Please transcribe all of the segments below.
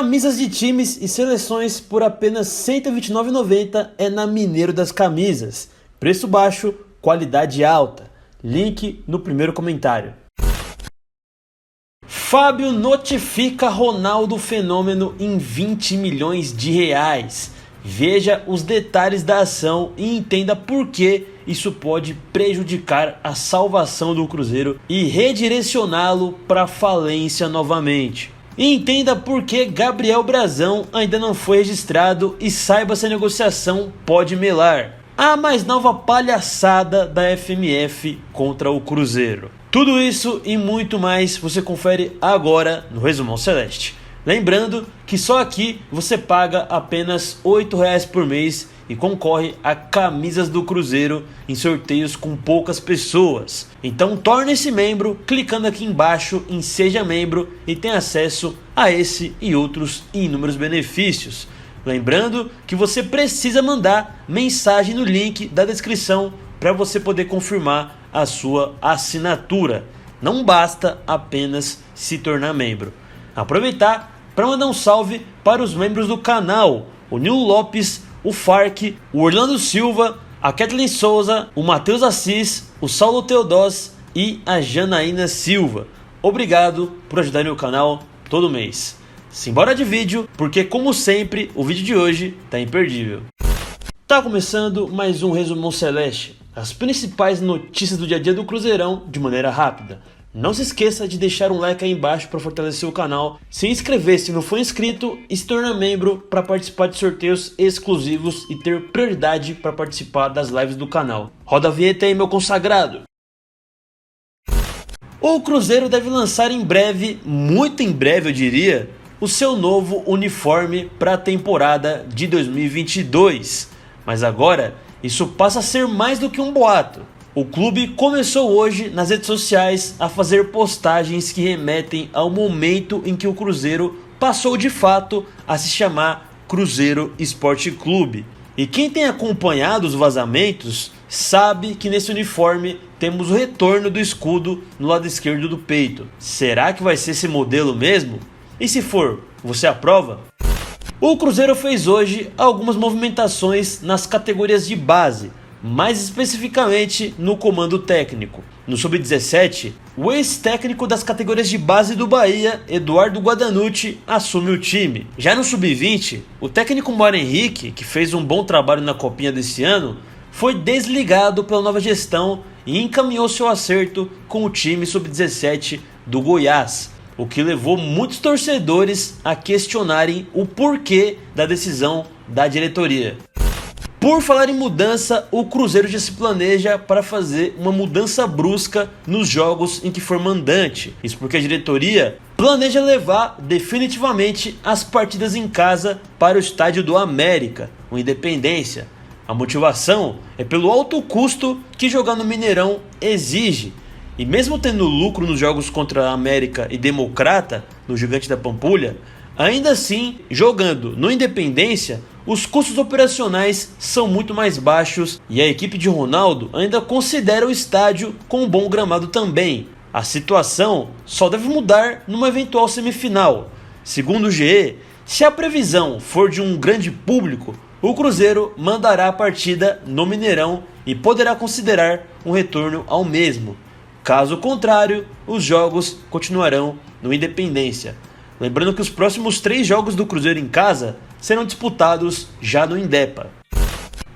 Camisas de times e seleções por apenas R$ 129,90 é na Mineiro das Camisas. Preço baixo, qualidade alta. Link no primeiro comentário. Fábio notifica Ronaldo Fenômeno em R$ 20 milhões. Veja os detalhes da ação e entenda por que isso pode prejudicar a salvação do Cruzeiro e redirecioná-lo para a falência novamente. E entenda por que Gabriel Brazão ainda não foi registrado e saiba se a negociação pode melar. A mais nova palhaçada da FMF contra o Cruzeiro. Tudo isso e muito mais você confere agora no Resumão Celeste. Lembrando que só aqui você paga apenas R$ 8,00 por mês e concorre a camisas do Cruzeiro em sorteios com poucas pessoas. Então torne-se membro clicando aqui embaixo em Seja Membro e tenha acesso a esse e outros inúmeros benefícios. Lembrando que você precisa mandar mensagem no link da descrição para você poder confirmar a sua assinatura. Não basta apenas se tornar membro. Aproveitar para mandar um salve para os membros do canal, o Nilo Lopes, o Fark, o Orlando Silva, a Kathleen Souza, o Matheus Assis, o Saulo Teodós e a Janaína Silva. Obrigado por ajudarem o canal todo mês. Simbora de vídeo, porque como sempre, o vídeo de hoje tá imperdível. Tá começando mais um Resumão Celeste, as principais notícias do dia a dia do Cruzeirão de maneira rápida. Não se esqueça de deixar um like aí embaixo para fortalecer o canal, se inscrever se não for inscrito e se tornar membro para participar de sorteios exclusivos e ter prioridade para participar das lives do canal. Roda a vinheta aí, meu consagrado! O Cruzeiro deve lançar em breve, muito em breve eu diria, o seu novo uniforme para a temporada de 2022. Mas agora, isso passa a ser mais do que um boato. O clube começou hoje nas redes sociais a fazer postagens que remetem ao momento em que o Cruzeiro passou de fato a se chamar Cruzeiro Esporte Clube. E quem tem acompanhado os vazamentos sabe que nesse uniforme temos o retorno do escudo no lado esquerdo do peito. Será que vai ser esse modelo mesmo? E se for, você aprova? O Cruzeiro fez hoje algumas movimentações nas categorias de base, mais especificamente no comando técnico. No Sub-17, o ex-técnico das categorias de base do Bahia, Eduardo Guadanucci, assume o time. Já no Sub-20, o técnico Mauro Henrique, que fez um bom trabalho na Copinha desse ano, foi desligado pela nova gestão e encaminhou seu acerto com o time Sub-17 do Goiás, o que levou muitos torcedores a questionarem o porquê da decisão da diretoria. Por falar em mudança, o Cruzeiro já se planeja para fazer uma mudança brusca nos jogos em que for mandante. Isso porque a diretoria planeja levar definitivamente as partidas em casa para o estádio do América, o Independência. A motivação é pelo alto custo que jogar no Mineirão exige. E mesmo tendo lucro nos jogos contra a América e Democrata, no Gigante da Pampulha, ainda assim, jogando no Independência, os custos operacionais são muito mais baixos e a equipe de Ronaldo ainda considera o estádio com um bom gramado também. A situação só deve mudar numa eventual semifinal. Segundo o GE, se a previsão for de um grande público, o Cruzeiro mandará a partida no Mineirão e poderá considerar um retorno ao mesmo. Caso contrário, os jogos continuarão no Independência. Lembrando que os próximos 3 jogos do Cruzeiro em casa serão disputados já no Indepa.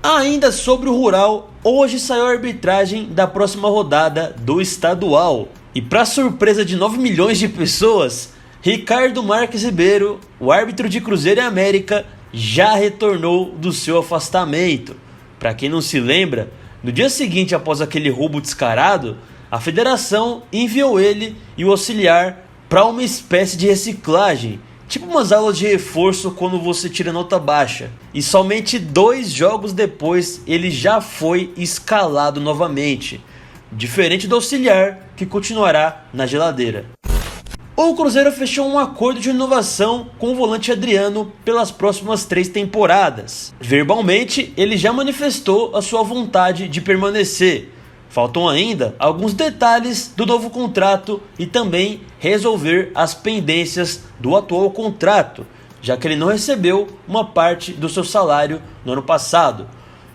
Ainda sobre o Rural, hoje saiu a arbitragem da próxima rodada do estadual. E para surpresa de 9 milhões de pessoas, Ricardo Marques Ribeiro, o árbitro de Cruzeiro e América, já retornou do seu afastamento. Para quem não se lembra, no dia seguinte após aquele roubo descarado, a federação enviou ele e o auxiliar para uma espécie de reciclagem, tipo umas aulas de reforço quando você tira nota baixa. E somente 2 jogos depois ele já foi escalado novamente, diferente do auxiliar que continuará na geladeira. O Cruzeiro fechou um acordo de renovação com o volante Adriano pelas próximas 3 temporadas. Verbalmente, ele já manifestou a sua vontade de permanecer. Faltam ainda alguns detalhes do novo contrato e também resolver as pendências do atual contrato, já que ele não recebeu uma parte do seu salário no ano passado.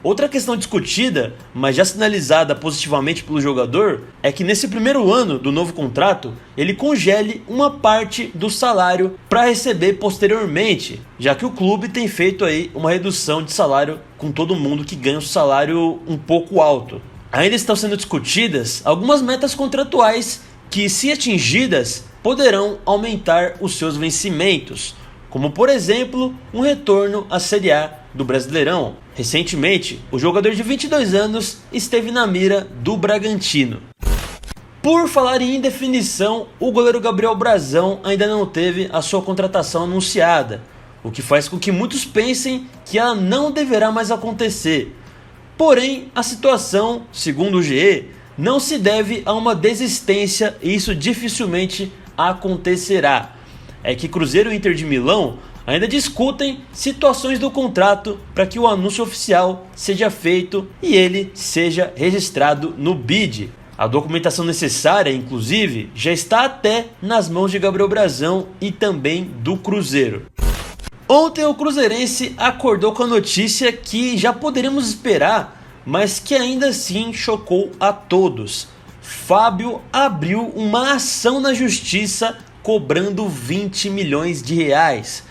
Outra questão discutida, mas já sinalizada positivamente pelo jogador, é que nesse primeiro ano do novo contrato, ele congele uma parte do salário para receber posteriormente, já que o clube tem feito aí uma redução de salário com todo mundo que ganha um salário um pouco alto. Ainda estão sendo discutidas algumas metas contratuais que, se atingidas, poderão aumentar os seus vencimentos, como por exemplo, um retorno à Série A do Brasileirão. Recentemente, o jogador de 22 anos esteve na mira do Bragantino. Por falar em indefinição, o goleiro Gabriel Brazão ainda não teve a sua contratação anunciada, o que faz com que muitos pensem que ela não deverá mais acontecer. Porém, a situação, segundo o GE, não se deve a uma desistência e isso dificilmente acontecerá. É que Cruzeiro e Inter de Milão ainda discutem situações do contrato para que o anúncio oficial seja feito e ele seja registrado no BID. A documentação necessária, inclusive, já está até nas mãos de Gabriel Brazão e também do Cruzeiro. Ontem o cruzeirense acordou com a notícia que já poderíamos esperar, mas que ainda assim chocou a todos. Fábio abriu uma ação na justiça cobrando 20 milhões de reais.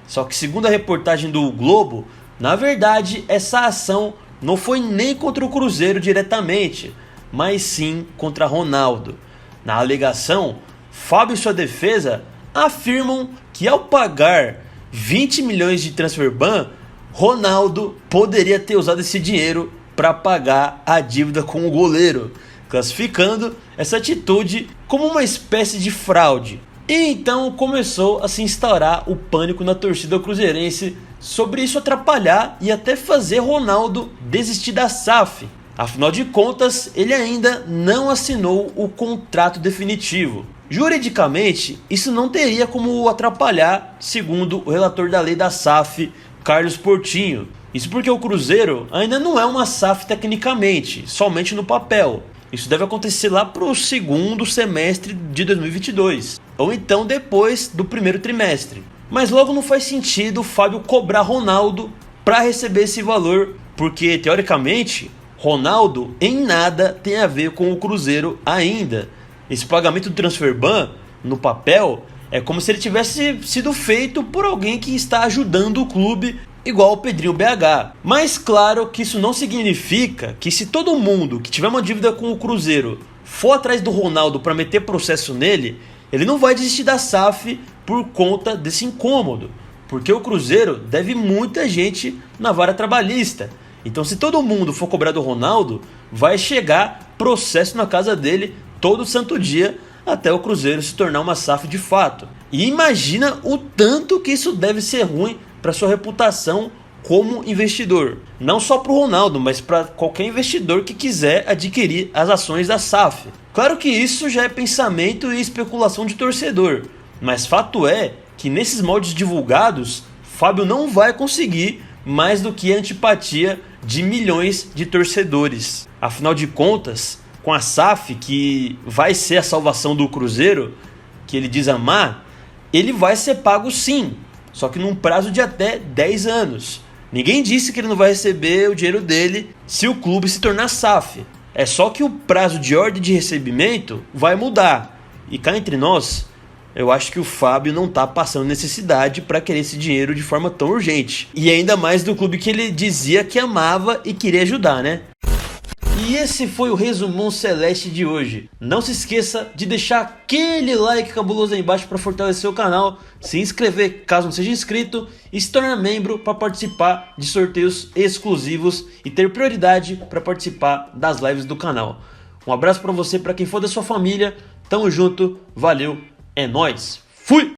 Só que, segundo a reportagem do Globo, na verdade essa ação não foi nem contra o Cruzeiro diretamente, mas sim contra Ronaldo. Na alegação, Fábio e sua defesa afirmam que ao pagar 20 milhões de transfer ban, Ronaldo poderia ter usado esse dinheiro para pagar a dívida com o goleiro, classificando essa atitude como uma espécie de fraude. E então começou a se instaurar o pânico na torcida cruzeirense sobre isso atrapalhar e até fazer Ronaldo desistir da SAF. Afinal de contas, ele ainda não assinou o contrato definitivo. Juridicamente, isso não teria como atrapalhar, segundo o relator da lei da SAF, Carlos Portinho. Isso porque o Cruzeiro ainda não é uma SAF tecnicamente, somente no papel. Isso deve acontecer lá para o segundo semestre de 2022, ou então depois do primeiro trimestre. Mas logo não faz sentido o Fábio cobrar Ronaldo para receber esse valor, porque teoricamente Ronaldo em nada tem a ver com o Cruzeiro ainda. Esse pagamento do transfer ban, no papel, é como se ele tivesse sido feito por alguém que está ajudando o clube, igual o Pedrinho BH. Mas claro que isso não significa que, se todo mundo que tiver uma dívida com o Cruzeiro for atrás do Ronaldo para meter processo nele, ele não vai desistir da SAF por conta desse incômodo, porque o Cruzeiro deve muita gente na vara trabalhista. Então, se todo mundo for cobrar do Ronaldo, vai chegar processo na casa dele todo santo dia até o Cruzeiro se tornar uma SAF de fato. E imagina o tanto que isso deve ser ruim para sua reputação como investidor. Não só para o Ronaldo, mas para qualquer investidor que quiser adquirir as ações da SAF. Claro que isso já é pensamento e especulação de torcedor, mas fato é que nesses moldes divulgados, Fábio não vai conseguir mais do que a antipatia de milhões de torcedores. Afinal de contas, com a SAF, que vai ser a salvação do Cruzeiro, que ele diz amar, ele vai ser pago sim, só que num prazo de até 10 anos. Ninguém disse que ele não vai receber o dinheiro dele se o clube se tornar SAF. É só que o prazo de ordem de recebimento vai mudar. E cá entre nós, eu acho que o Fábio não está passando necessidade para querer esse dinheiro de forma tão urgente. E ainda mais do clube que ele dizia que amava e queria ajudar, né? E esse foi o Resumão Celeste de hoje. Não se esqueça de deixar aquele like cabuloso aí embaixo para fortalecer o canal, se inscrever caso não seja inscrito e se tornar membro para participar de sorteios exclusivos e ter prioridade para participar das lives do canal. Um abraço para você, para quem for da sua família. Tamo junto, valeu, é nóis, fui!